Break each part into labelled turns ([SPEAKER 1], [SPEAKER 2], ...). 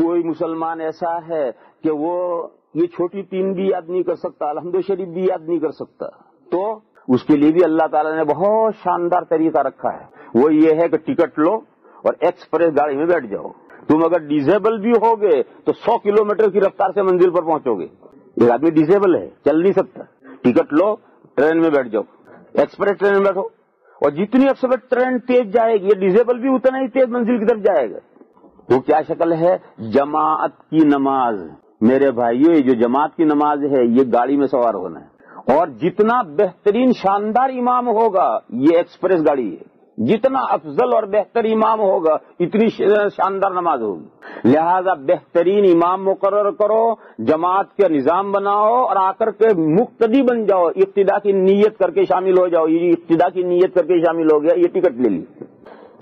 [SPEAKER 1] کوئی مسلمان ایسا ہے کہ وہ یہ چھوٹی 3 بھی یاد نہیں کر سکتا، الحمد شریف بھی یاد نہیں کر سکتا، تو اس کے لیے بھی اللہ تعالیٰ نے بہت شاندار طریقہ رکھا ہے۔ وہ یہ ہے کہ ٹکٹ لو اور ایکسپریس گاڑی میں بیٹھ جاؤ۔ تم اگر ڈیزیبل بھی ہوگے تو 100 کلومیٹر کی رفتار سے منزل پر پہنچو گے۔ ایک آدمی ڈیزیبل ہے، چل نہیں سکتا، ٹکٹ لو، ٹرین میں بیٹھ جاؤ، ایکسپریس ٹرین میں بیٹھو، اور جتنی ایکسپریس ٹرین تیز جائے گی، یہ ڈیزیبل بھی اتنا ہی تیز منزل کی طرف جائے گا۔ وہ کیا شکل ہے؟ جماعت کی نماز۔ میرے بھائیو، یہ جو جماعت کی نماز ہے یہ گاڑی میں سوار ہونا ہے، اور جتنا بہترین شاندار امام ہوگا، یہ ایکسپریس گاڑی ہے، جتنا افضل اور بہتر امام ہوگا اتنی شاندار نماز ہوگی۔ لہذا بہترین امام مقرر کرو، جماعت کا نظام بناؤ، اور آ کر کے مقتدی بن جاؤ، اقتدا کی نیت کر کے شامل ہو جاؤ۔ یہ اقتدا کی نیت کر کے شامل ہو گیا، یہ ٹکٹ لے لی،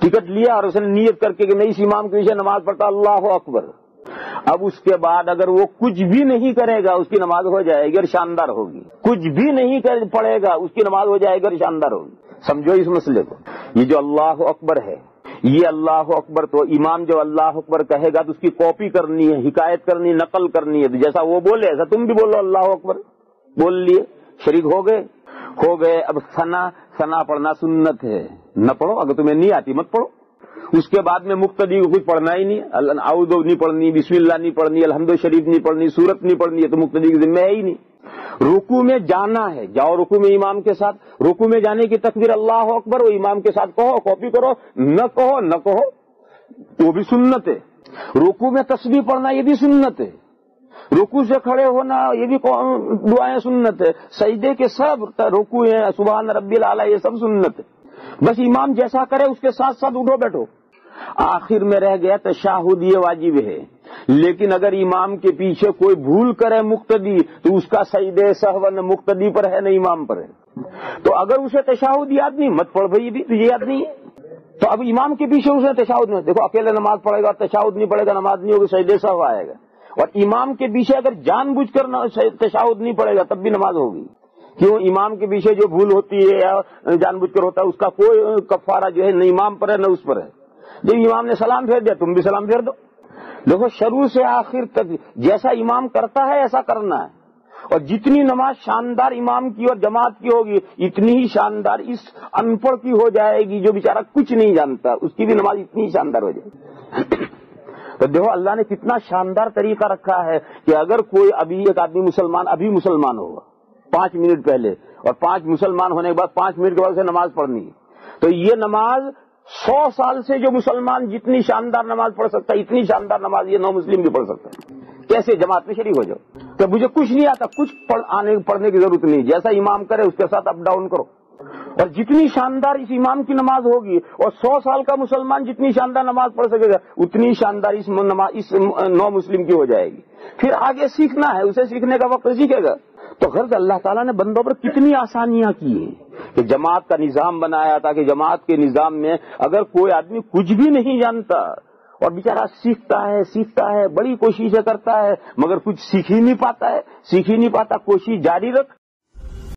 [SPEAKER 1] ٹکٹ لیا اور اس نے نیت کر کے کہ میں اس امام کے پیچھے نماز پڑھتا، اللہ اکبر۔ اب اس کے بعد اگر وہ کچھ بھی نہیں کرے گا، اس کی نماز ہو جائے گی اور شاندار ہوگی۔ کچھ بھی نہیں پڑھے گا، اس کی نماز ہو جائے گی اور شاندار ہوگی۔ سمجھو اس مسئلے کو۔ یہ جو اللہ اکبر ہے، یہ اللہ اکبر تو امام جو اللہ اکبر کہے گا تو اس کی کاپی کرنی ہے، حکایت کرنی، نقل کرنی ہے، تو جیسا وہ بولے ایسا تم بھی بولو، اللہ اکبر بول لیے، شریک ہو گئے۔ اب ثنا پڑھنا سنت ہے، نہ پڑھو، اگر تمہیں نہیں آتی مت پڑھو۔ اس کے بعد میں مقتدی کو کچھ پڑھنا ہی نہیں، اعوذ نہیں پڑھنی، بسم اللہ نہیں پڑھنی، الحمد شریف نہیں پڑھنی، سورت نہیں پڑھنی، ہے تو مقتدی کی ذمہ ہے ہی نہیں۔ رکوع میں جانا ہے، جاؤ رکوع میں امام کے ساتھ، رکوع میں جانے کی تکبیر اللہ اکبر، وہ امام کے ساتھ کہو، کاپی کرو، نہ کہو وہ بھی سنت ہے۔ رکوع میں تسبیح پڑھنا یہ بھی سنت ہے، رکوع سے کھڑے ہونا یہ بھی دعائیں سنت ہے، سجدے کے سب رکوع ہیں، سبحان ربی الاعلی، یہ سب سنت ہے۔ بس امام جیسا کرے اس کے ساتھ ساتھ اٹھو بیٹھو۔ آخر میں رہ گیا تشہد، یہ واجب ہے، لیکن اگر امام کے پیچھے کوئی بھول کرے مقتدی تو اس کا سجدے سہو نہ مقتدی پر ہے نہ امام پر ہے۔ تو اگر اسے تشہد یاد نہیں، مت پڑھ بھائی، بھی تجھے یاد نہیں ہے تو اب امام کے پیچھے اسے تشہد نہیں، دیکھو اکیلے نماز پڑھے گا، تشہد نہیں پڑھے گا، نماز نہیں ہوگی، سجدے سہو آئے گا۔ اور امام کے پیچھے اگر جان بوجھ کر تشہد نہیں پڑھے گا تب بھی نماز ہوگی۔ کیوں؟ امام کے پیچھے جو بھول ہوتی ہے یا جان بوجھ کر ہوتا ہے، اس کا کوئی کفارہ جو ہے نہ امام پر ہے نہ اس پر ہے۔ جب امام نے سلام پھیر دیا تم بھی سلام پھیر دو۔ دیکھو شروع سے آخر تک جیسا امام کرتا ہے ایسا کرنا ہے، اور جتنی نماز شاندار امام کی اور جماعت کی ہوگی اتنی ہی شاندار اس ان پڑھ کی ہو جائے گی جو بیچارہ کچھ نہیں جانتا، اس کی بھی نماز اتنی ہی شاندار ہو جائے گی۔ تو دیکھو اللہ نے کتنا شاندار طریقہ رکھا ہے کہ اگر کوئی ابھی ایک آدمی ابھی مسلمان ہوگا 5 منٹ پہلے، اور 5 مسلمان ہونے کے بعد 5 منٹ کے بعد اسے نماز پڑھنی ہے، تو یہ نماز 100 سال سے جو مسلمان جتنی شاندار نماز پڑھ سکتا ہے اتنی شاندار نماز یہ نو مسلم بھی پڑھ سکتا ہے۔ کیسے؟ جماعت میں شریک ہو جاؤ۔ کہ مجھے کچھ نہیں آتا، کچھ پڑھنے کی ضرورت نہیں، جیسا امام کرے اس کے ساتھ اپ ڈاؤن کرو، اور جتنی شاندار اس امام کی نماز ہوگی، اور 100 سال کا مسلمان جتنی شاندار نماز پڑھ سکے گا اتنی شاندار اس نو مسلم کی ہو جائے گی۔ پھر آگے سیکھنا ہے، اسے سیکھنے کا وقت سیکھے گا۔ تو غرض اللہ تعالیٰ نے بندوں پر کتنی آسانیاں کی ہیں کہ جماعت کا نظام بنایا، تاکہ جماعت کے نظام میں اگر کوئی آدمی کچھ بھی نہیں جانتا اور بیچارہ سیکھتا ہے، بڑی کوششیں کرتا ہے، مگر کچھ سیکھ ہی نہیں پاتا، کوشش جاری رکھ،